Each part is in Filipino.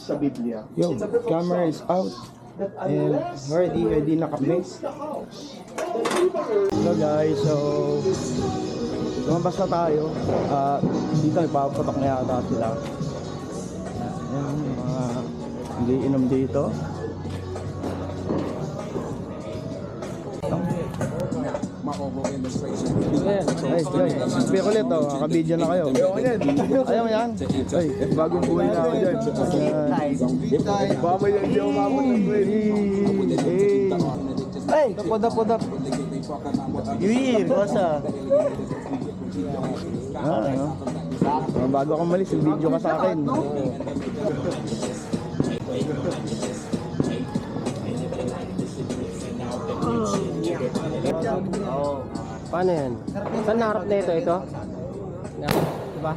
sa Biblia. Yo, camera is out. And ready na kami. So guys, so lumabas na tayo. Dito ipapatok na yata sila. Ayan, mga hindi inom dito. Ay, speak ulit oh, nakabidyo na kayo. Ayaw yan. Ay, bagong buhay na ako dyan. Baba yan, hindi ako mabot ng buhay. Ay, dap. Yuir, basa. Ano? Bago ako malis, video ka sa akin. Paano yan? Saan naharap na ito? Diba?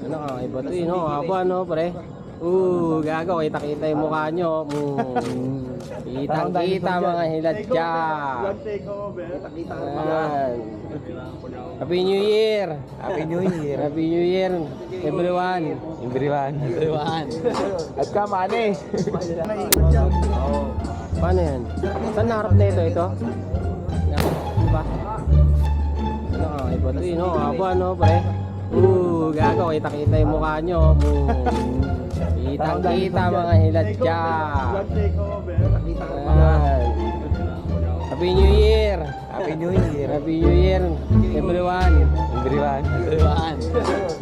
Ano ka? Iba ito yun, no? Haba, no, pre? Gago, kita-kita yung mukha nyo. Kitang-kita mga hiladya. Ayan. Happy New Year! Happy New Year. Happy New Year, everyone. At kamane. Paano yan? Saan naharap na ito? Diba? Ano ka? Iba ito yun, no? Haba, no, pre? Gago, kita-kita yung mukha nyo. Kitang-kita mga hiladya. Ayan. Happy New Year! Happy New Year. Happy New Year, everyone.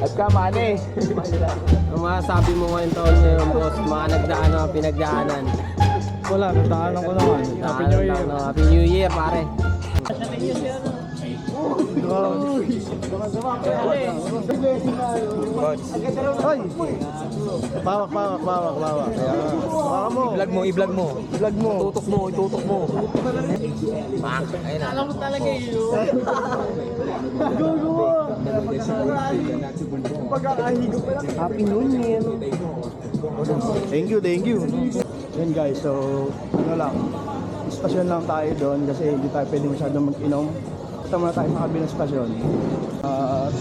At kamane. Ang masasabi mo ngayong taon ngayon, boss, mga nagdaan o pinagdaanan. Wala, nataanan ko naman. Happy New Year. Happy New Year, pare. Hoy! Pawak. Baka mo. I-vlog mo. Itutok mo. Alam mo talaga yun. Happy New Year. Thank you. Yan guys, so ano lang, istasyon lang tayo doon kasi hindi tayo pwede masyadong mag-inom. Ito muna tayo sa kabilang istasyon.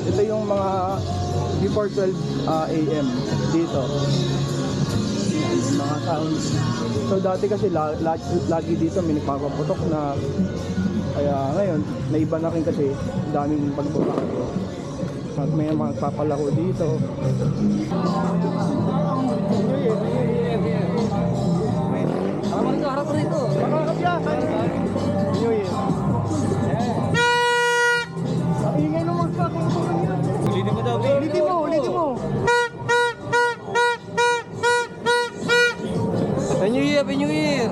Ito yung mga before 12 AM dito. Yung mga sounds. So dati kasi lagi dito may nagpapaputok na, kaya ngayon naiba na rin kasi daming pagbabago. At may mga papalako dito. Harap rito. New Year. Ang ingay nung magpapalako yan. Ulitin mo daw. Ulitin mo. Happy New Year.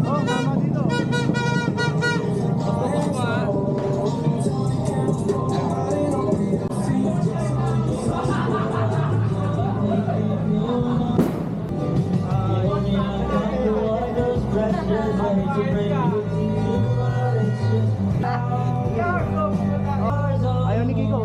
Oh, tama dito. Ayaw ni Kiko.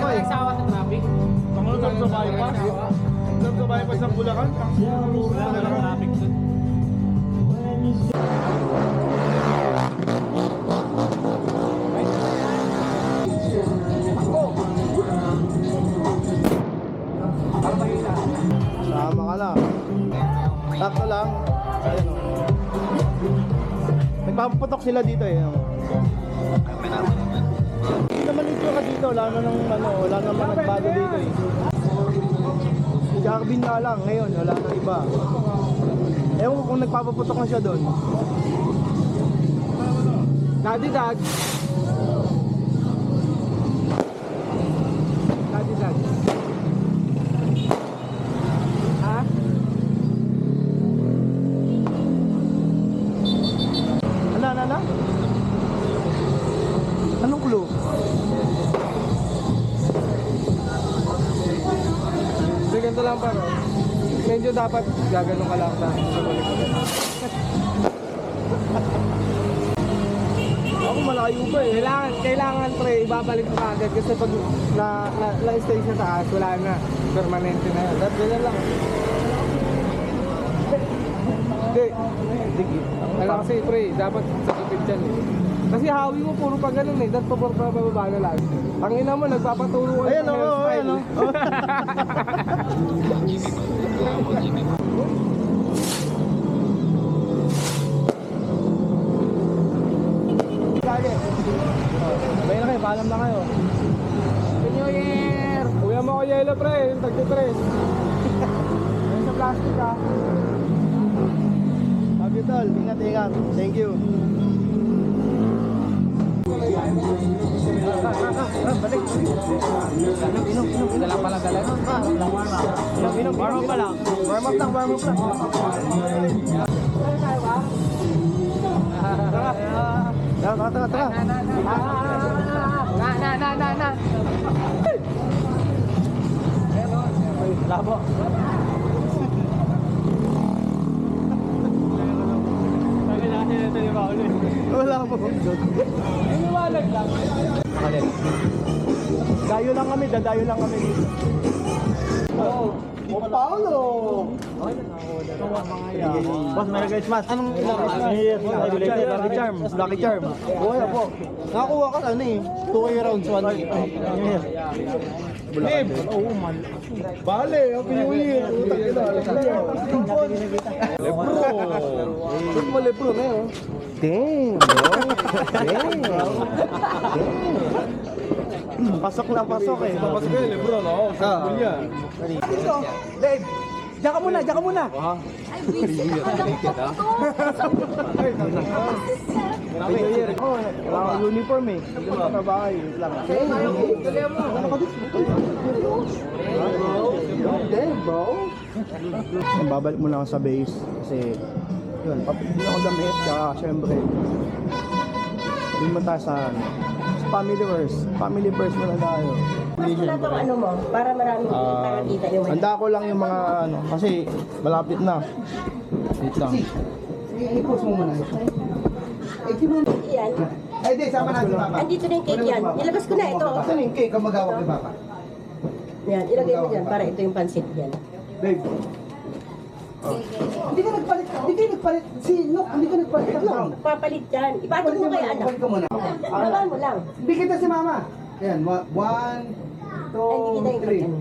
Nagsawa sa traffic. Pangulang sa bypass. Sa bypass ng Bulacan. Wala na lang traffic dun. Sama ka na. Sakto lang. Ayun o. Nagpapaputok sila dito eh. Hindi naman ito ka dito. Wala naman nagbago dito eh. Si Jarvin na lang ngayon. Wala nang iba. Ewan ko kung nagpapaputok na siya doon. Daddy Dag. Ha? Ano? Anong clue? So, ganito lang pa, medyo dapat gaganong ka lang sa balik. Ako malayo pa eh. Kailangan pre, ibabalik mo agad kasi pag na-stay sa taas, wala na. Permanente na yan. That's ganyan lang. Hindi, Ano kasi pre, dapat sa tipid dyan eh. Kasi hawi mo puro pa ganun eh, dapat pababa na lang. Ang ina mo, nagpapaturo ka Ayan ng o, hairstyle. ayan o. Sabay na kayo, paalam na kayo. Happy New Year! Kuya mo ko yelo pre, yung tagti pre. Yan sa plastic ah. Happy tol, ingat, ingat. Thank you. Balik. Inom. Dala pala dala. Inom. Warm up pa lang. Warm up lang. Tara. Na. Labo. Wala po. Iniwalag lang. Dayo lang kami dito. Oh, Paulo! Boss, Merry Christmas. Anong Lucky Charm. Buhay po. Nakakuha ka ano eh. 2K rounds, 1K. Babe! Oo, man. Bale, Happy New Year! Utang ina. Lebro! Shoot mo Lebron eh. Oh. Damn, bro. Pasok na pasok eh. Tapos kayo, Lebro, no? Sa yan. Dito, Dave. Diyan ka muna. Ay, busy ka lang po to. Happy New Year. Oh, wala kang uniform eh. Hindi mo katrabaho eh. Wait lang. Damn, bro. Babalik muna ako sa base kasi yun, papili ako damit kaya syempre hindi mo tayo sa family first muna tayo. Mas wala tong ano mo, para maraming para kita yung Handa ko lang yung mga ano kasi malapit na. Wait lang. I-post mo muna ito. Yan. Ay, di, sama natin Papa. Andito na yung cake yan. Nilabas ko na ito. Saan yung cake ang mag-awak ni Papa? Yan, ilagay mo dyan para ito yung pansit yan. Babe. Hindi ka nagpalit. Si Nook, hindi ka nagpalit. Papalit yan. Ipatong mo kay anak. Palit ka muna. Baba mo lang. Hindi kita si Mama. Ayan, 1, 2, Ay, hindi kita yung 3. ano.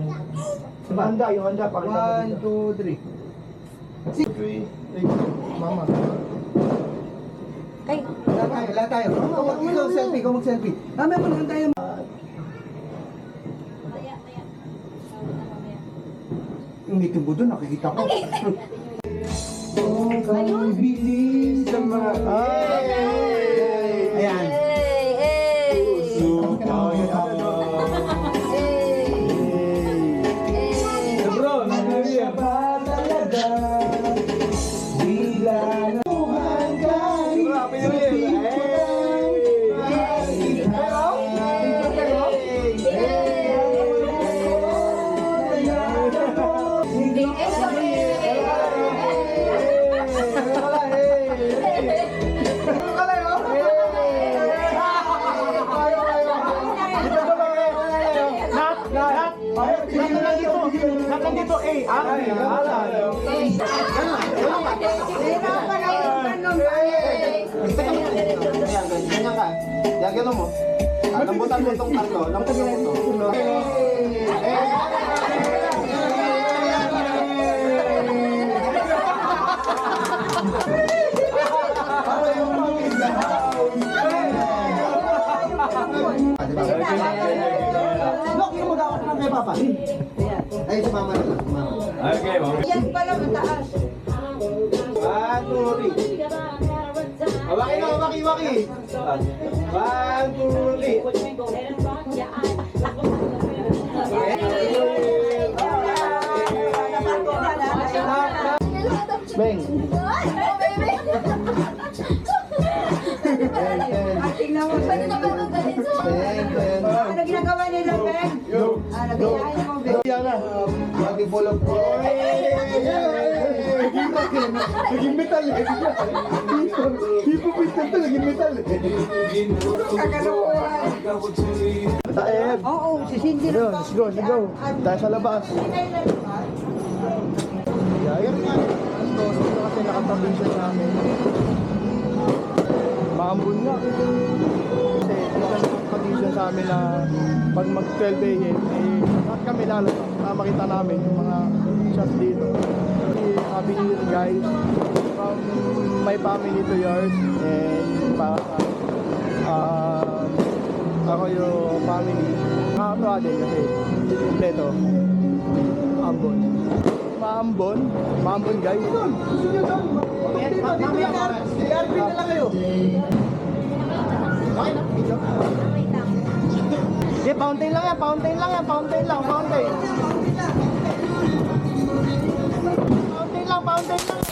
Yung handa pakita mo 1, 2, 3. Mama. Kay, Lahat tayo. Ikaw selfie, ikaw mag-selfie. Mamaya mo lang tayo. Yung may tubo doon, nakikita ko. ayun. Bilis sa mga... Ayan. Hey, hey. Lebro, Happy New Year! Happy New Year! Nandito eh. Ganyan ka. Gagano mo. Lambutan mo itong karto. Lambutan mo ito. Look, yung mag-awak lang kay Papa. Ay, si Mama na lang. Okay, ma'am. Yan pala mataas. 1, 2, 3. Waki. 1, 2, 3. Beng. Tingnan mo, pwede na ba magalit sa ano ginagawa nila, Ben? Nagayahin mo, Ben. Yan na. Waki bulog po. Naging metal eh. Hipo metal to, naging metal eh. Taib. Oo, si Cindy Ayun, let's go. Tayo sa labas. Yayar nga. Ito kasi tradition namin. Maambon nga. Kasi isa sa tradition sa amin na pag mag 12 a.m. lahat kami lalo na makita namin yung mga shots dito. Happy New Year guys, from my family to yours, and para ako yung family. Nakakatawa din kasi kompleto. Ambon. Maambon guys. CRP na lang kayo. Okay, fountain lang yan, fountain lang. Fountain lang. Fountain lang.